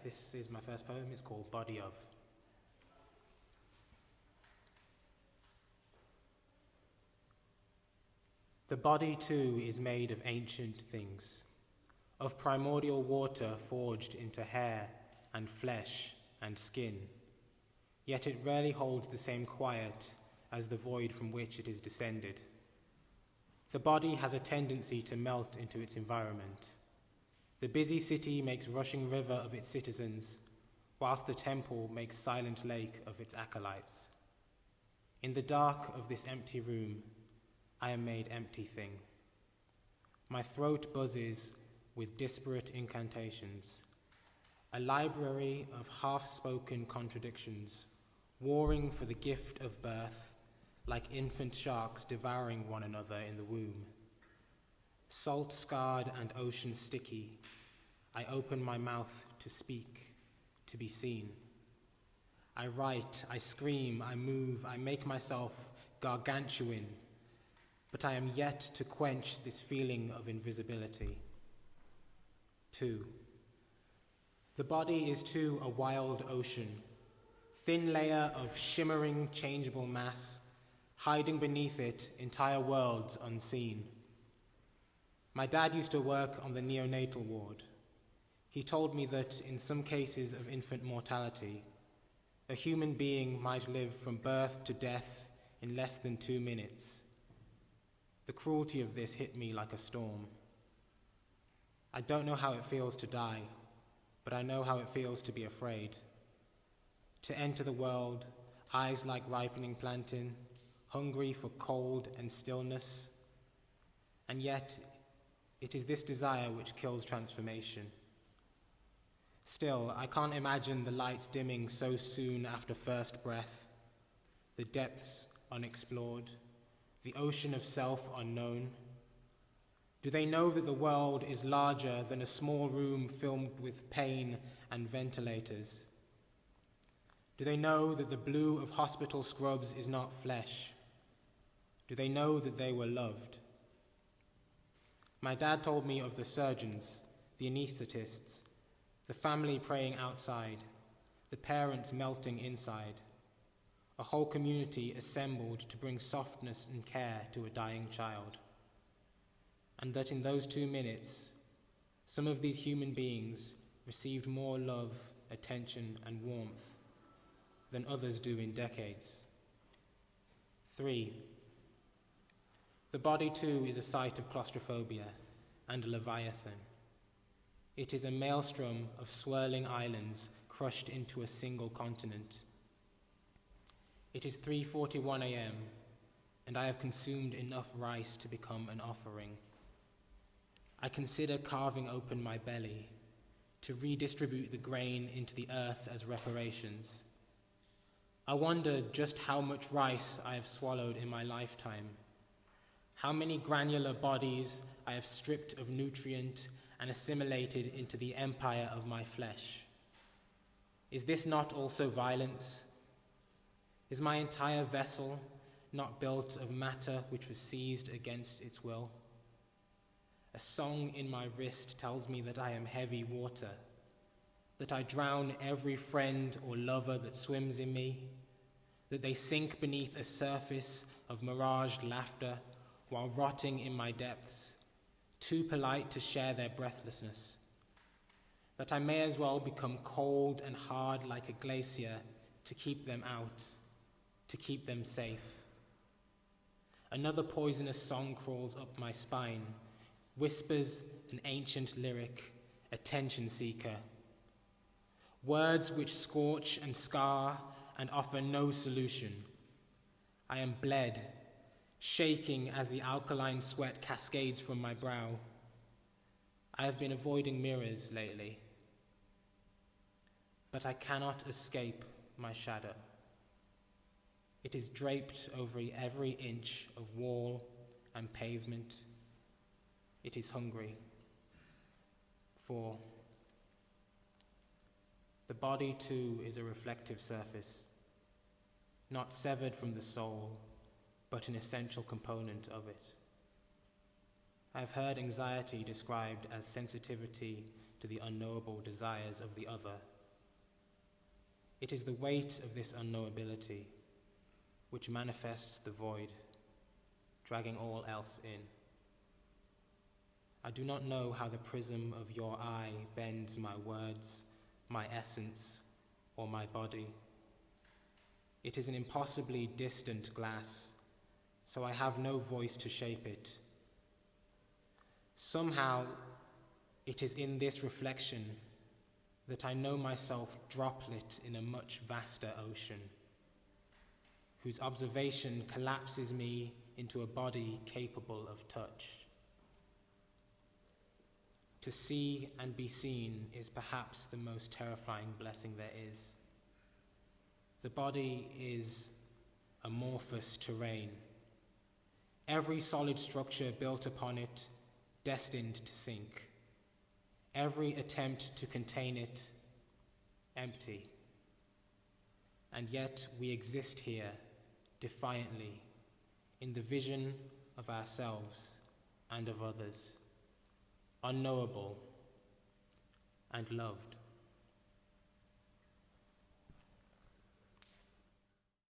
this is my first poem. It's called Body Of. The body too is made of ancient things, of primordial water forged into hair and flesh and skin, yet it rarely holds the same quiet as the void from which it is descended. The body has a tendency to melt into its environment. The busy city makes rushing river of its citizens, whilst the temple makes silent lake of its acolytes. In the dark of this empty room, I am made empty thing. My throat buzzes with disparate incantations, a library of half-spoken contradictions, warring for the gift of birth, like infant sharks devouring one another in the womb. Salt-scarred and ocean-sticky, I open my mouth to speak, to be seen. I write, I scream, I move, I make myself gargantuan, but I am yet to quench this feeling of invisibility. 2. The body is too a wild ocean, thin layer of shimmering, changeable mass, hiding beneath it entire worlds unseen. My dad used to work on the neonatal ward. He told me that in some cases of infant mortality, a human being might live from birth to death in less than 2 minutes. The cruelty of this hit me like a storm. I don't know how it feels to die, but I know how it feels to be afraid. To enter the world, eyes like ripening plantain, hungry for cold and stillness. And yet, it is this desire which kills transformation. Still, I can't imagine the lights dimming so soon after first breath, the depths unexplored, the ocean of self unknown. Do they know that the world is larger than a small room filled with pain and ventilators? Do they know that the blue of hospital scrubs is not flesh? Do they know that they were loved? My dad told me of the surgeons, the anaesthetists, the family praying outside, the parents melting inside, a whole community assembled to bring softness and care to a dying child. And that in those 2 minutes, some of these human beings received more love, attention, and warmth than others do in decades. 3. The body too is a site of claustrophobia and a leviathan. It is a maelstrom of swirling islands crushed into a single continent. It is 3:41 a.m., and I have consumed enough rice to become an offering. I consider carving open my belly to redistribute the grain into the earth as reparations. I wonder just how much rice I have swallowed in my lifetime, how many granular bodies I have stripped of nutrient and assimilated into the empire of my flesh. Is this not also violence? Is my entire vessel not built of matter which was seized against its will? A song in my wrist tells me that I am heavy water, that I drown every friend or lover that swims in me, that they sink beneath a surface of miraged laughter while rotting in my depths, too polite to share their breathlessness, that I may as well become cold and hard like a glacier to keep them out, to keep them safe. Another poisonous song crawls up my spine, whispers an ancient lyric, attention seeker. Words which scorch and scar and offer no solution. I am bled, shaking as the alkaline sweat cascades from my brow. I have been avoiding mirrors lately, but I cannot escape my shadow. It is draped over every inch of wall and pavement. It is hungry. 4. The body too is a reflective surface, not severed from the soul, but an essential component of it. I have heard anxiety described as sensitivity to the unknowable desires of the other It is the weight of this unknowability which manifests the void, dragging all else in. I do not know how the prism of your eye bends my words, my essence, or my body. It is an impossibly distant glass, so I have no voice to shape it. Somehow, it is in this reflection that I know myself droplet in a much vaster ocean, whose observation collapses me into a body capable of touch. To see and be seen is perhaps the most terrifying blessing there is. The body is amorphous terrain, every solid structure built upon it destined to sink, every attempt to contain it empty. And yet we exist here defiantly in the vision of ourselves and of others, unknowable and loved.